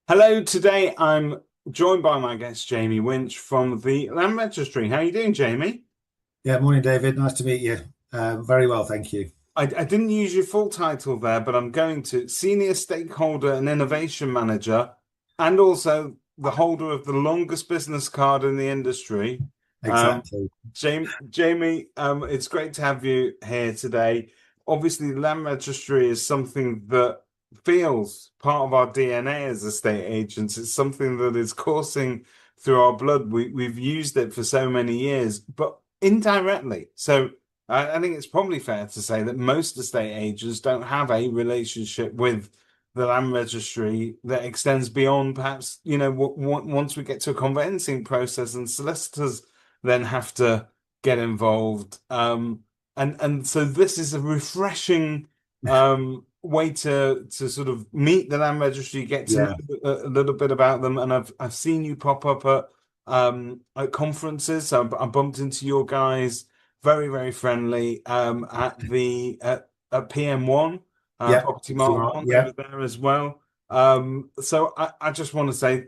Hello, today I'm joined by my guest Jamie Winch from the Land Registry. How are you doing, Jamie? Yeah, morning, David. Nice to meet you. Very well, thank you. I didn't use your full title there, but I'm going to Senior Stakeholder and Innovation Manager, and also the holder of the longest business card in the industry. Um, Exactly. Jamie, it's great to have you here today. Obviously, Land Registry is something that feels part of our DNA as estate agents. It's something that is coursing through our blood. We've used it for so many years, but indirectly. So I think it's probably fair to say that most estate agents don't have a relationship with the land registry that extends beyond perhaps, once we get to a conveyancing process and solicitors then have to get involved. And so this is a refreshing way to sort of meet the land registry, get to know Yeah. a little bit about them. And I've seen you pop up at conferences. So I bumped into your guys very, very friendly at PM1, Yeah. Property Mark Smart. 1. You Yeah. were there as well. So I just want to say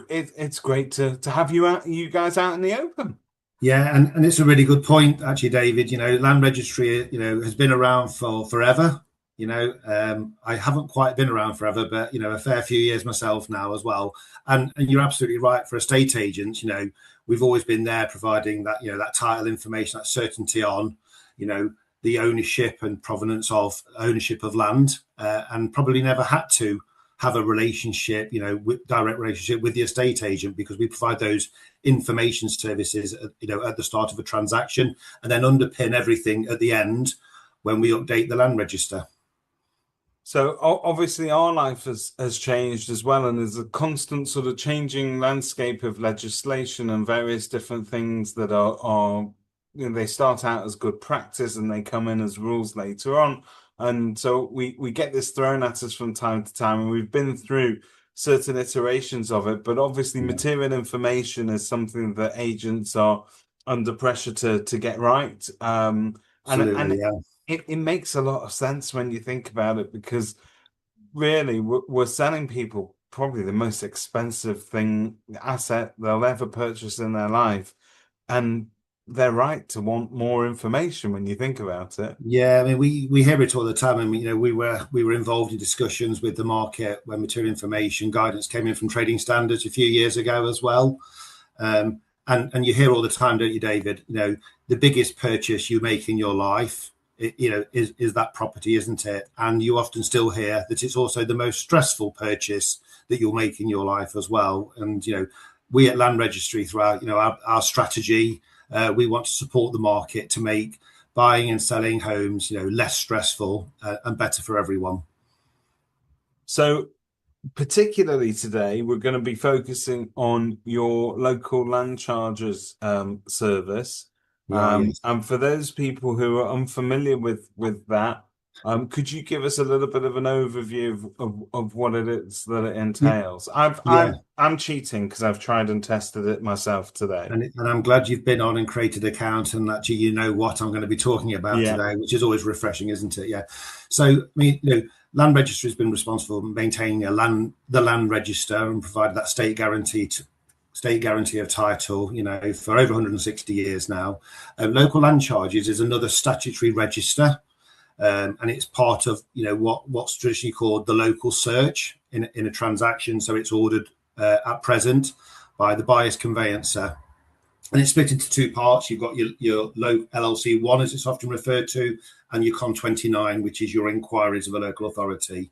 it's great to have you guys out in the open. Yeah. And it's a really good point, actually, David. Land Registry, has been around for forever. I haven't quite been around forever, but, a fair few years myself now as well. And you're absolutely right. For estate agents, we've always been there providing that, that title information, that certainty on, you know, the ownership and provenance of ownership of land, and probably never had to have a relationship, with direct relationship with the estate agent because we provide those information services, at the start of a transaction and then underpin everything at the end when we update the land register. So obviously our life has changed as well, and there's a constant sort of changing landscape of legislation and various different things that are they start out as good practice and they come in as rules later on. And so we get this thrown at us from time to time, and we've been through certain iterations of it. But obviously Yeah, material information is something that agents are under pressure to get right. And absolutely. Yeah. it makes a lot of sense when you think about it because really we're selling people probably the most expensive asset they'll ever purchase in their life, and they're right to want more information when you think about it. Yeah, I mean, we hear it all the time, and we were involved in discussions with the market when material information guidance came in from trading standards a few years ago as well. And you hear all the time, don't you, David? The biggest purchase you make in your life, is that property, isn't it? And you often still hear that it's also the most stressful purchase that you'll make in your life as well. And we at Land Registry, throughout our strategy, we want to support the market to make buying and selling homes, less stressful, and better for everyone. So particularly today, we're going to be focusing on your local land charges service. We are, yes. And for those people who are unfamiliar with that, could you give us a little bit of an overview of what it is that it entails? Yeah. I'm cheating because I've tried and tested it myself today. And I'm glad you've been on and created an account and actually you know what I'm going to be talking about Yeah. today, which is always refreshing, isn't it? Yeah. So, I mean, Land Registry has been responsible for maintaining the land register and provided that state guarantee of title, for over 160 years now. Local land charges is another statutory register, and it's part of what's traditionally called the local search in a transaction. So it's ordered at present by the buyer's conveyancer, and it's split into two parts. You've got your LLC 1, as it's often referred to, and your Con 29, which is your inquiries of a local authority.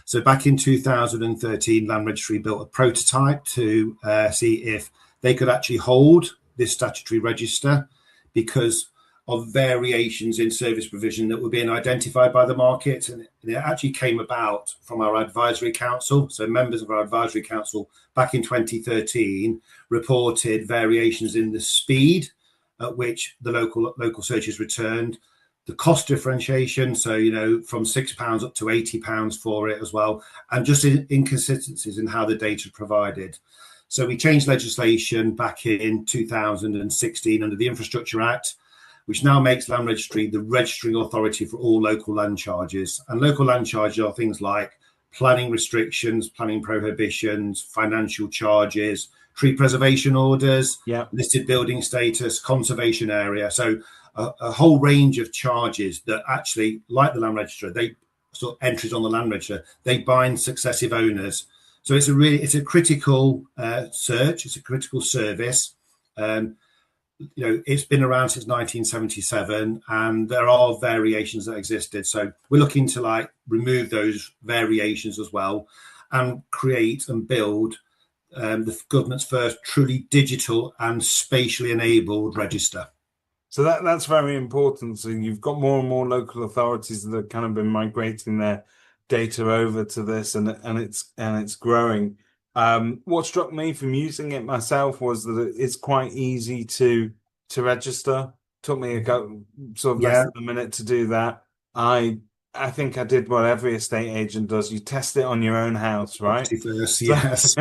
So back in 2013, Land Registry built a prototype to see if they could actually hold this statutory register because of variations in service provision that were being identified by the market. And it actually came about from our advisory council. So members of our advisory council back in 2013 reported variations in the speed at which the local searches returned, the cost differentiation, so from £6 up to £80 for it as well, and just inconsistencies in how the data provided. So we changed legislation back in 2016 under the Infrastructure Act, which now makes Land Registry the registering authority for all local land charges. And local land charges are things like planning restrictions, planning prohibitions, financial charges, tree preservation orders, Yeah. listed building status, conservation area. So a whole range of charges that actually, like the land register, they sort of entries on the land register, they bind successive owners. So it's a critical search. It's a critical service. It's been around since 1977, and there are variations that existed. So we're looking to remove those variations as well, and create and build the government's first truly digital and spatially enabled register. So that's very important. So you've got more and more local authorities that have kind of been migrating their data over to this, and it's growing. What struck me from using it myself was that it's quite easy to register. Took me sort of less than a minute to do that. I think I did what every estate agent does. You test it on your own house, right? Property first, So, yes.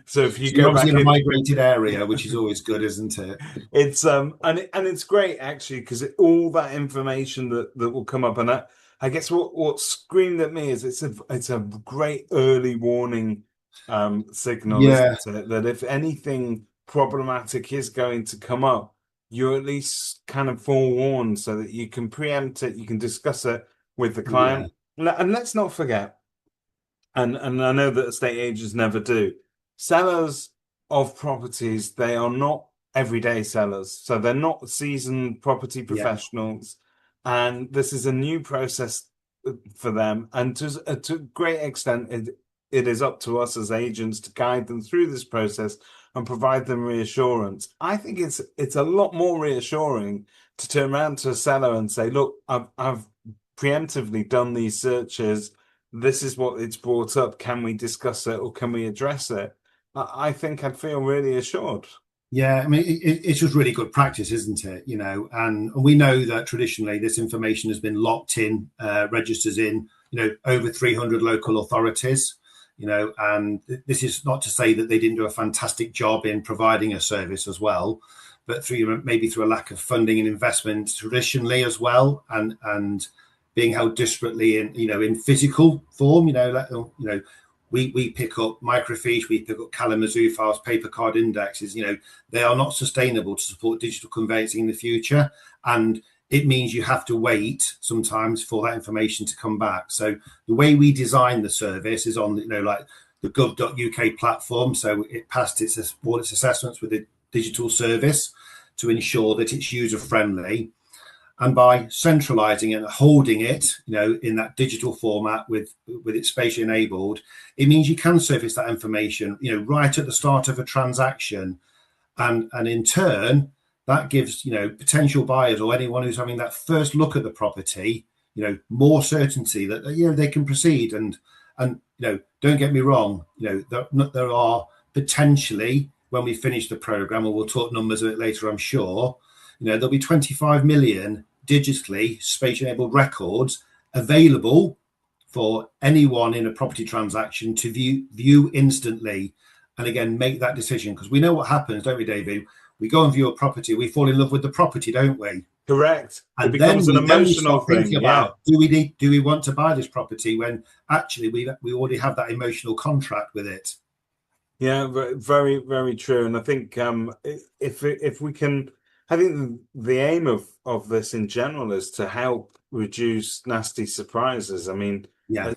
so if you So you're go obviously back in a migrated area, which is always good, isn't it? it's and it's great actually because all that information that will come up, and I guess what screamed at me is it's a great early warning signal, Yeah, isn't it? That if anything problematic is going to come up, you're at least kind of forewarned so that you can preempt it, you can discuss it with the yeah, client. And let's not forget, and I know that estate agents never do, sellers of properties, they are not everyday sellers. So they're not seasoned property yeah, professionals. And this is a new process for them. And to a great extent, it is up to us as agents to guide them through this process and provide them reassurance. I think it's a lot more reassuring to turn around to a seller and say, look, I've preemptively done these searches. This is what it's brought up. Can we discuss it or can we address it? I think I'd feel really assured. yeah. I mean, it's just really good practice, isn't it? And we know that traditionally this information has been locked in registers in, over 300 local authorities. And this is not to say that they didn't do a fantastic job in providing a service as well, but maybe through a lack of funding and investment traditionally as well, and being held disparately in physical form. We pick up microfiche, we pick up Kalamazoo files, paper card indexes. They are not sustainable to support digital conveyancing in the future, and it means you have to wait sometimes for that information to come back. So the way we design the service is on, like the gov.uk platform. So it passed all its assessments with the digital service to ensure that it's user friendly. And by centralizing it and holding it, in that digital format with it spatially enabled, it means you can surface that information, right at the start of a transaction. And in turn, that gives potential buyers or anyone who's having that first look at the property more certainty that they can proceed. And don't get me wrong, there are potentially, when we finish the program, and we'll talk numbers a bit later, I'm sure, there'll be 25 million digitally spatially enabled records available for anyone in a property transaction to view instantly, and again make that decision. Because we know what happens, don't we, David? We go and view a property, we fall in love with the property, don't we? Correct. And it becomes an emotional start thing. thinking about, do we want to buy this property, when actually we already have that emotional contract with it. Yeah, very, very true. And I think if we can, I think the aim of this in general is to help reduce nasty surprises. I mean, Yeah,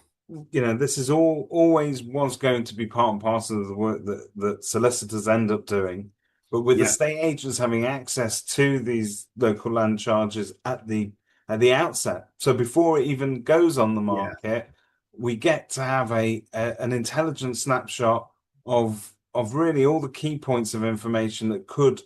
this is always was going to be part and parcel of the work that solicitors end up doing. But with yeah, estate agents having access to these local land charges at the outset, so before it even goes on the yeah. market, we get to have an intelligent snapshot of really all the key points of information that could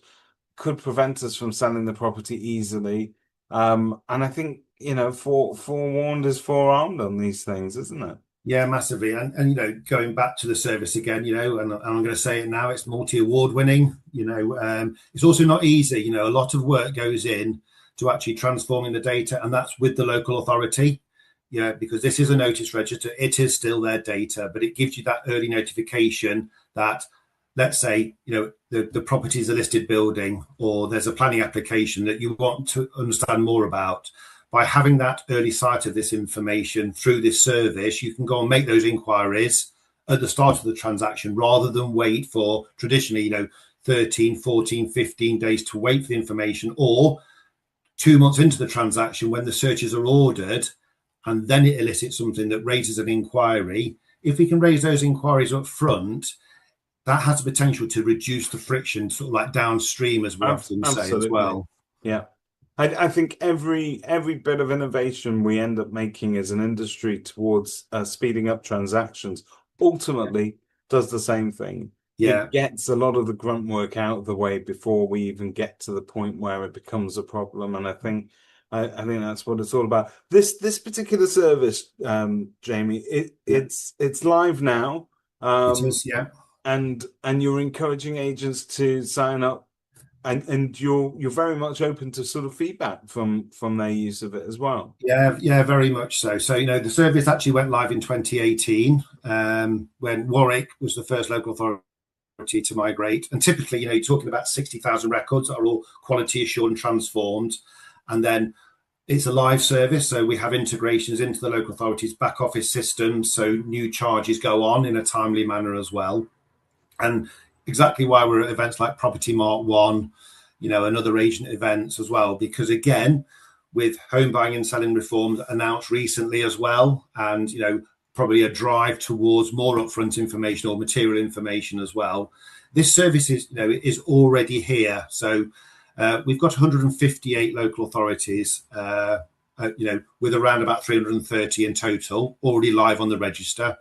prevent us from selling the property easily. And I think, forewarned is forearmed on these things, isn't it? Yeah, massively. And going back to the service again, and I'm going to say it now, it's multi-award winning. It's also not easy. A lot of work goes in to actually transforming the data, and that's with the local authority. Because this is a notice register, it is still their data, but it gives you that early notification that, let's say, the property is a listed building, or there's a planning application that you want to understand more about. by having that early sight of this information through this service, you can go and make those inquiries at the start of the transaction rather than wait for traditionally, 13, 14, 15 days to wait for the information, or 2 months into the transaction when the searches are ordered and then it elicits something that raises an inquiry. If we can raise those inquiries up front, that has the potential to reduce the friction, sort of like downstream, as we often say as well. Yeah. I think every bit of innovation we end up making as an industry towards speeding up transactions ultimately does the same thing. Yeah. It gets a lot of the grunt work out of the way before we even get to the point where it becomes a problem. And I think that's what it's all about. This particular service, Jamie, it's live now. It is, yeah. And you're encouraging agents to sign up. And you're very much open to sort of feedback from their use of it as well. Yeah, very much so. So, the service actually went live in 2018 when Warwick was the first local authority to migrate. And typically, you're talking about 60,000 records that are all quality assured and transformed. And then it's a live service. So we have integrations into the local authority's back office systems. So new charges go on in a timely manner as well. And exactly why we're at events like Property Mark 1, and other agent events as well, because again, with home buying and selling reforms announced recently as well, and probably a drive towards more upfront information or material information as well, this service is already here. So we've got 158 local authorities, with around about 330 in total already live on the register.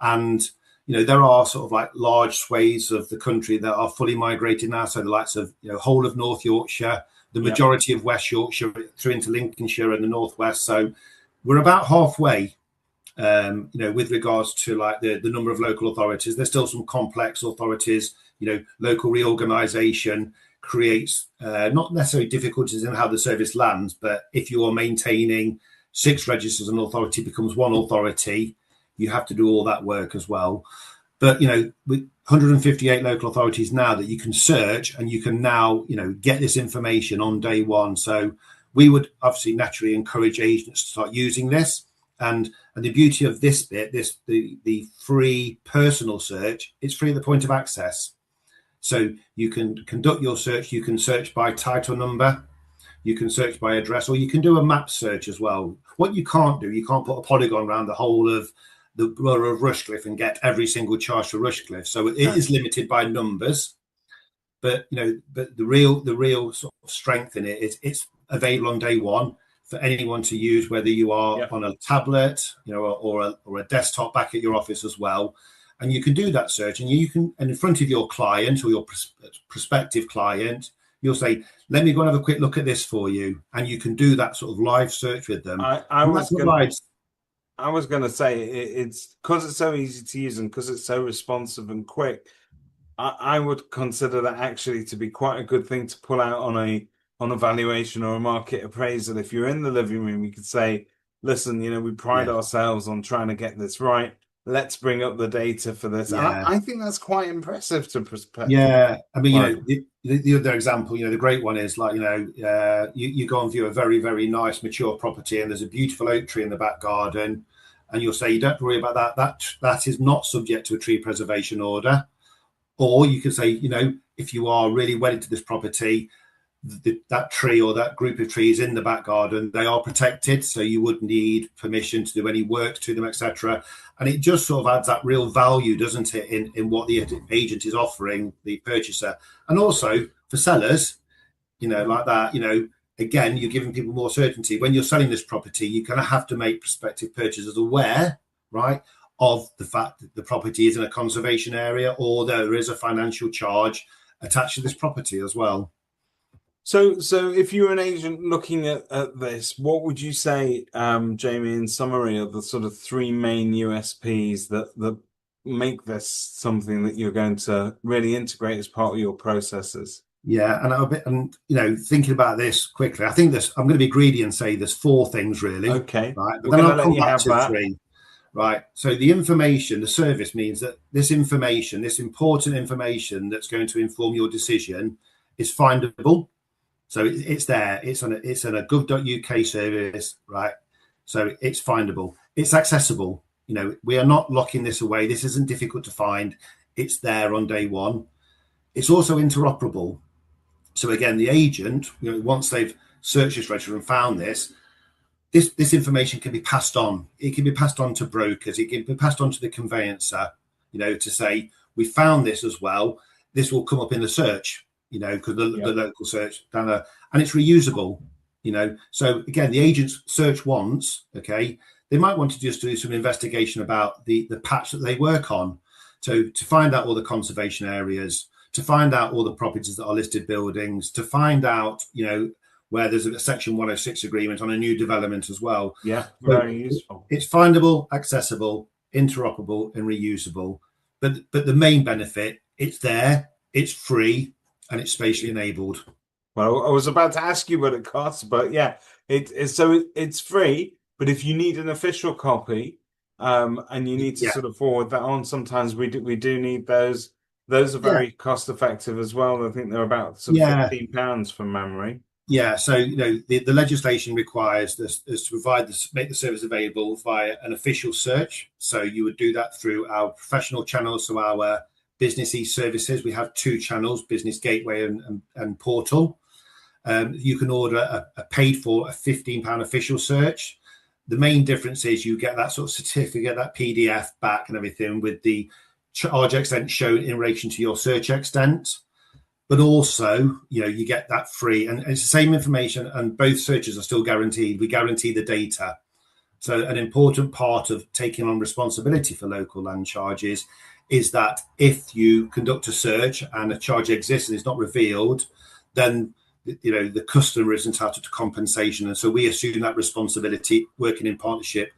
And there are sort of like large swathes of the country that are fully migrated now. So the likes of, whole of North Yorkshire, the majority of West Yorkshire through into Lincolnshire and the Northwest. So we're about halfway, with regards to like the number of local authorities. There's still some complex authorities, local reorganisation creates not necessarily difficulties in how the service lands, but if you are maintaining 6 registers, an authority becomes 1 authority. You have to do all that work as well. But, with 158 local authorities now that you can search, and you can now, get this information on day one. So we would obviously naturally encourage agents to start using this. And the beauty of this bit, the free personal search, it's free at the point of access. So you can conduct your search. You can search by title number. You can search by address, or you can do a map search as well. What you can't do, you can't put a polygon around the whole of the borough of Rushcliffe and get every single charge for Rushcliffe. So it is limited by numbers, but but the real sort of strength in it is it's available on day one for anyone to use, whether you are on a tablet, or a desktop back at your office as well. And you can do that search, and and in front of your client or your prospective client, you'll say, "Let me go and have a quick look at this for you," and you can do that sort of live search with them. I was going to say it's because it's so easy to use and because it's so responsive and quick. I would consider that actually to be quite a good thing to pull out on a valuation or a market appraisal. If you're in the living room, you could say, "Listen, we pride ourselves on trying to get this right. Let's bring up the data for this." I think that's quite impressive to prospective. Yeah, I mean, the other example, the great one is like, you go and view a very, very nice mature property, and there's a beautiful oak tree in the back garden, and you'll say, "You don't worry about that. That is not subject to a tree preservation order." Or you could say, if you are really wedded to this property, that tree or that group of trees in the back garden, they are protected, so you would need permission to do any work to them, etc. And it just sort of adds that real value, doesn't it, in what the agent is offering the purchaser. And also for sellers, like that, again, you're giving people more certainty. When you're selling this property, you're going to have to make prospective purchasers aware, right, of the fact that the property is in a conservation area, or there is a financial charge attached to this property as well. So if you're an agent looking at this, what would you say, Jamie, in summary, are the sort of 3 main USPs that make this something that you're going to really integrate as part of your processes? Yeah, and thinking about this quickly, I think I'm going to be greedy and say there's 4 things really. Okay, right, but then I'll come back to 3. Right. So the information, the service means that this information, this important information that's going to inform your decision, is findable. So it's there. It's on a gov.uk service, right? So it's findable. It's accessible. We are not locking this away. This isn't difficult to find. It's there on day one. It's also interoperable. So again, the agent, once they've searched this register and found this information can be passed on. It can be passed on to brokers. It can be passed on to the conveyancer, to say, we found this as well. This will come up in the search, because the local search down there, and it's reusable, So again, the agents search once, okay. They might want to just do some investigation about the patch that they work on, to find out all the conservation areas, to find out all the properties that are listed buildings, to find out, where there's a Section 106 agreement on a new development as well. Yeah, very useful. It's findable, accessible, interoperable, and reusable. But the main benefit, it's there, it's free, and it's spatially enabled. Well, I was about to ask you what it costs, but yeah, it's free. But if you need an official copy, and you need to sort of forward that on, sometimes we do need those. Those are very cost effective as well. I think they're about sort of £15 from memory. Yeah, so the legislation requires us to make the service available via an official search. So you would do that through our professional channels, so our business e-services. We have 2 channels: Business Gateway and Portal. You can order a paid for a £15 official search. The main difference is you get that sort of certificate, that PDF back and everything, with the charge extent shown in relation to your search extent. But also, you get that free, and it's the same information, and both searches are still guaranteed. We guarantee the data. So an important part of taking on responsibility for local land charges is that if you conduct a search and a charge exists and it's not revealed, then the customer is entitled to compensation. And so we assume that responsibility, working in partnership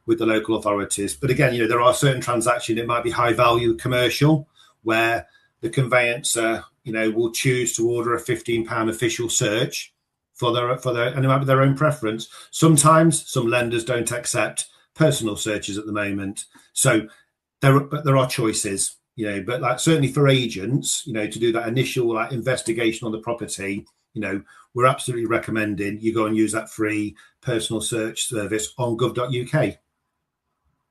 with the local authorities. But again, there are certain transactions, it might be high value commercial, where the conveyancer will choose to order a £15 official search for their and it might be their own preference. Sometimes some lenders don't accept personal searches at the moment, so there are choices, but certainly for agents, to do that initial investigation on the property, we're absolutely recommending you go and use that free personal search service on gov.uk.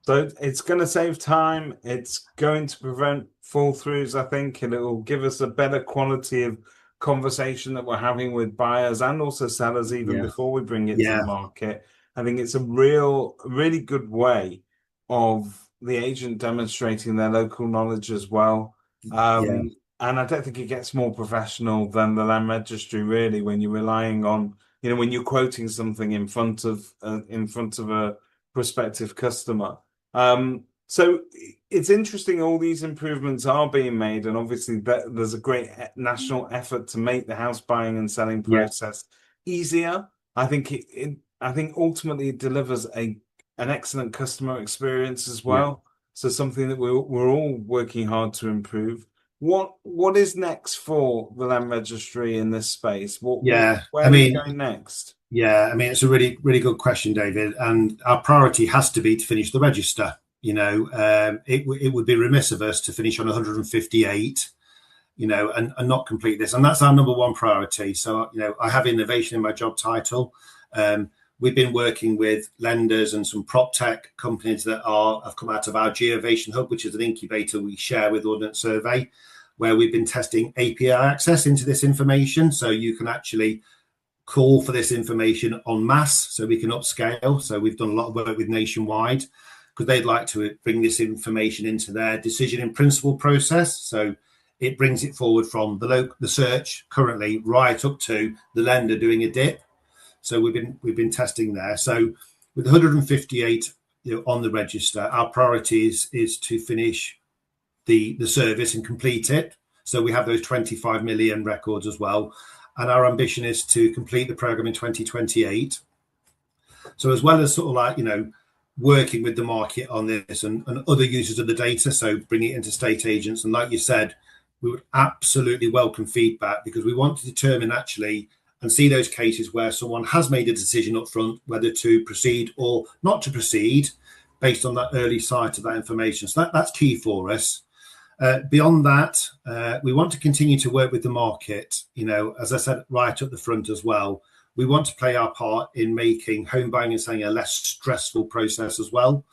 So it's going to save time. It's going to prevent fall throughs, I think, and it will give us a better quality of conversation that we're having with buyers and also sellers even before we bring it to the market. I think it's a really good way of the agent demonstrating their local knowledge as well. And I don't think it gets more professional than the land registry, really, when you're relying on, when you're quoting something in front of a prospective customer. So it's interesting all these improvements are being made, and obviously there's a great national effort to make the house buying and selling process easier. I think I think ultimately it delivers an excellent customer experience as well. So something that we're all working hard to improve. What is next for the land registry in this space? Where are we going next? Yeah, it's a really, really good question, David. And our priority has to be to finish the register. It would be remiss of us to finish on 158, and not complete this. And that's our number one priority. So, I have innovation in my job title. We've been working with lenders and some prop tech companies that have come out of our Geovation Hub, which is an incubator we share with Ordnance Survey, where we've been testing API access into this information. So you can actually call for this information en masse, so we can upscale. So we've done a lot of work with Nationwide, because they'd like to bring this information into their decision in principle process. So it brings it forward from the search currently right up to the lender doing a DIP. So we've been testing there. So with 158 on the register, our priority is to finish the service and complete it. So we have those 25 million records as well. And our ambition is to complete the program in 2028. So as well as working with the market on this and other users of the data, so bringing it into state agents. And like you said, we would absolutely welcome feedback, because we want to determine actually and see those cases where someone has made a decision up front whether to proceed or not to proceed based on that early sight of that information. So that's key for us. Beyond that, we want to continue to work with the market. As I said right up the front as well, we want to play our part in making home buying and selling a less stressful process as well.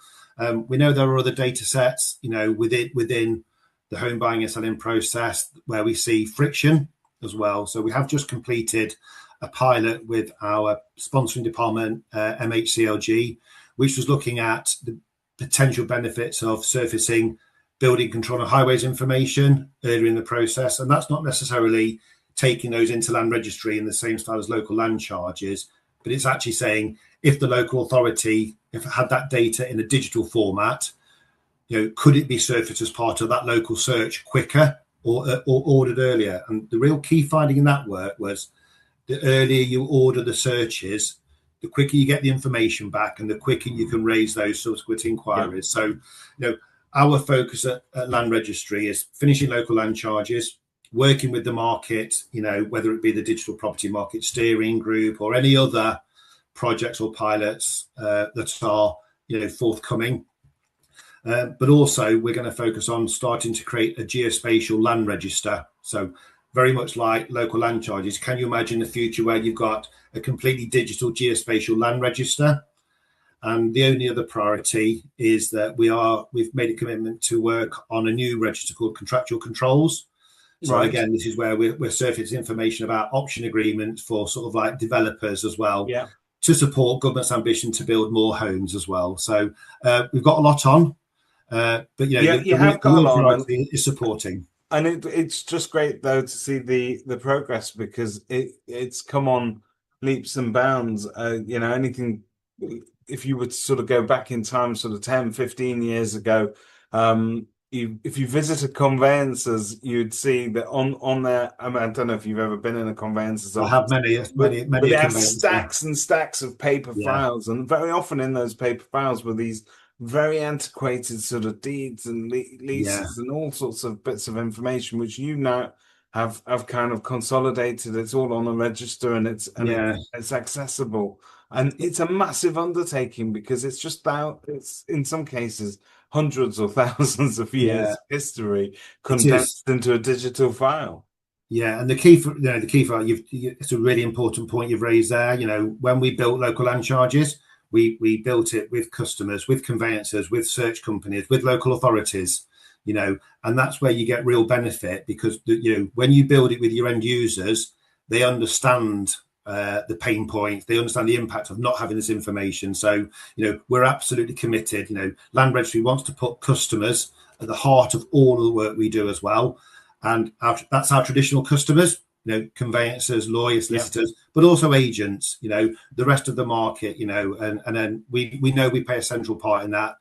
We know there are other data sets, within the home buying and selling process where we see friction as well. So we have just completed a pilot with our sponsoring department, MHCLG, which was looking at the potential benefits of surfacing building control and highways information earlier in the process. And that's not necessarily taking those into land registry in the same style as local land charges, but it's actually saying if the local authority, if it had that data in a digital format, could it be surfaced as part of that local search quicker or ordered earlier? And the real key finding in that work was the earlier you order the searches, the quicker you get the information back and the quicker you can raise those subsequent inquiries. Yeah. So, our focus at Land Registry is finishing local land charges, working with the market, whether it be the digital property market steering group or any other projects or pilots that are, forthcoming. But also we're going to focus on starting to create a geospatial land register. So very much like local land charges, can you imagine a future where you've got a completely digital geospatial land register? And the only other priority is that we've made a commitment to work on a new register called contractual controls. So Again, this is where we're surfacing information about option agreements for sort of like developers as well, to support government's ambition to build more homes as well. So we've got a lot on, but you have got a lot priority is supporting. And it's just great though to see the progress, because it's come on leaps and bounds. Anything, if you would sort of go back in time, sort of 10, 15 years ago, if you visited conveyancers, you'd see that on there. I don't know if you've ever been in a conveyancer's office. I have many. But they have stacks and stacks of paper files, and very often in those paper files were these very antiquated sort of deeds and leases and all sorts of bits of information, which you now have kind of consolidated. It's all on a register, and it's accessible. And it's a massive undertaking, because it's in some cases hundreds or thousands of years history condensed into a digital file. Yeah, and the key for it's a really important point you've raised there. When we built local land charges, we built it with customers, with conveyancers, with search companies, with local authorities. And that's where you get real benefit, because when you build it with your end users, they understand the pain points, they understand the impact of not having this information. So we're absolutely committed. Land Registry wants to put customers at the heart of all of the work we do as well, and that's our traditional customers, conveyancers, lawyers, solicitors, but also agents, the rest of the market, and then we know we play a central part in that.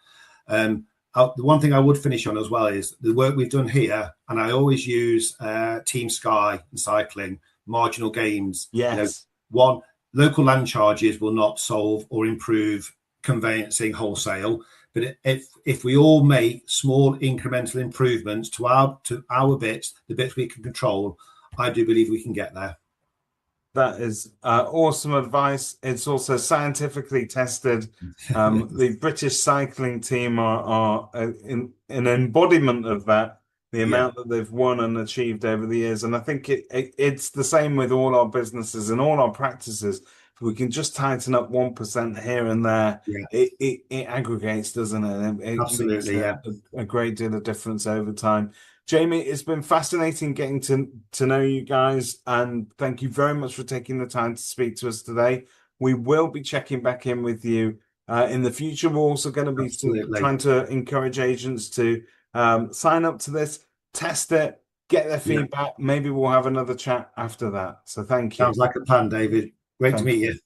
The one thing I would finish on as well is the work we've done here, and I always use Team Sky and cycling, marginal gains. Yes. One, local land charges will not solve or improve conveyancing wholesale, but if we all make small incremental improvements to our bits, the bits we can control, I do believe we can get there. That is awesome advice. It's also scientifically tested. The British cycling team are an embodiment of that, the amount that they've won and achieved over the years. And I think it's the same with all our businesses and all our practices. If we can just tighten up 1% here and there, it aggregates, doesn't it? It Absolutely, makes a great deal of difference over time. Jamie, it's been fascinating getting to know you guys, and thank you very much for taking the time to speak to us today. We will be checking back in with you in the future. We're also going to be trying to encourage agents to sign up to this, test it, get their feedback. Maybe we'll have another chat after that. So thank you. Sounds like a plan, David. Great to meet you.